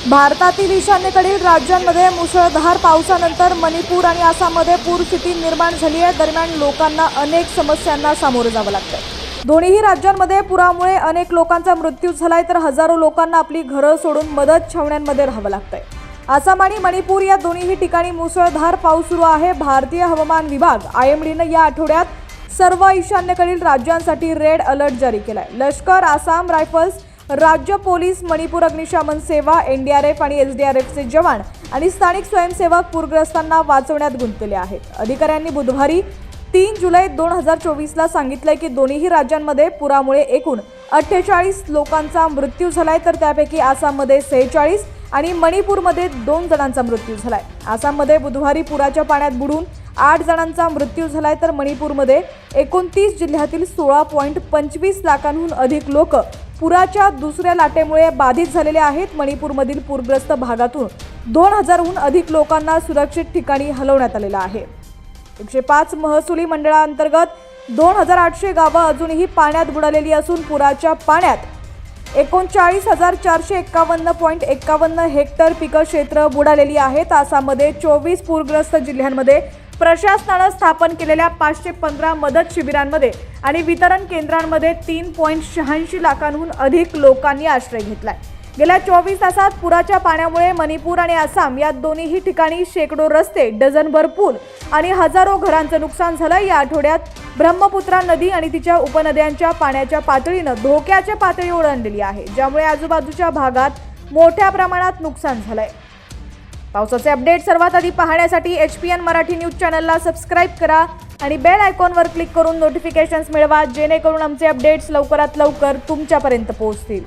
भारतातील ईशान्येकडील राज्यांमध्ये मुसळधार पावसानंतर मणिपूर आणि आसाममध्ये पूरस्थिती निर्माण झाली आहे। दरम्यान लोकांना अनेक समस्यांना सामोरे जावं लागतंय। दोन्ही राज्यांमध्ये पुरामुळे अनेक लोकांचा मृत्यू झालाय, तर हजारो लोकांना आपली घरं सोडून मदत छावण्यांमध्ये राहावं लागतंय। आसाम आणि मणिपूर या दोन्ही ठिकाणी मुसळधार पाऊस सुरू आहे। भारतीय हवामान विभाग IMDने या आठवड्यात सर्व ईशान्येकडील राज्यांसाठी रेड अलर्ट जारी केलाय। लष्कर, आसाम रायफल्स, राज्य पोलीस, मणिपूर अग्निशमन सेवा, NDRF आणि SDRFचे जवान आणि स्थानिक स्वयंसेवक पूरग्रस्तांना वाचवण्यात गुंतलेले आहेत। अधिकाऱ्यांनी बुधवारी 3 जुलै 2024ला सांगितले की दोन्ही राज्यांमध्ये पुरामुळे एकूण 48 लोकांचा मृत्यू झालाय, तर त्यापैकी आसाममध्ये 46 आणि मणिपूरमध्ये 2 जणांचा मृत्यू झालाय। आसाममध्ये बुधवारी पुराच्या पाण्यात बुडून 8 जणांचा मृत्यू झालाय, तर मणिपूरमध्ये 29 जिल्ह्यातील 16.25 लाखांहून अधिक लोक पुराच्या दुसऱ्या लाटेमुळे बाधित झालेले आहेत। मणिपूरमधील पूरग्रस्त भागातून 2000हून अधिक लोकांना सुरक्षित ठिकाणी हलवण्यात आलेलं आहे। 105 महसुली मंडळांतर्गत 2800 गावं अजूनही पाण्यात बुडालेली असून पुराच्या पाण्यात 39,451.51 हेक्टर पीक क्षेत्र बुडालेली आहेत। आसाममध्ये 24 पूरग्रस्त जिल्ह्यांमध्ये प्रशासनाने स्थापन केलेल्या 515 मदत शिबिरांमध्ये आणि वितरण केंद्रांमध्ये 3.86 लाखांहून अधिक लोकांनी आश्रय घेतलाय। गेल्या 24 तासात पुराच्या पाण्यामुळे मणिपूर आणि आसाम या दोन्ही ठिकाणी शेकडो रस्ते, डझनभर पूल आणि हजारो घरांचं नुकसान झालं। या आठवड्यात ब्रह्मपुत्रा नदी आणि तिच्या उपनद्यांच्या पाण्याच्या पातळीनं धोक्याची पातळी ओलांडलेली आहे, ज्यामुळे आजूबाजूच्या भागात मोठ्या प्रमाणात नुकसान झालंय। पावसाचे अपडेट सर्वात आधी पाहण्यासाठी HPN मराठी न्यूज चॅनलला सबस्क्राइब करा आणि बेल आयकॉनवर क्लिक करून नोटिफिकेशन्स मिळवा, जेणेकरून आमचे अपडेट्स लवकरात लवकर तुमच्यापर्यंत पोहोचतील।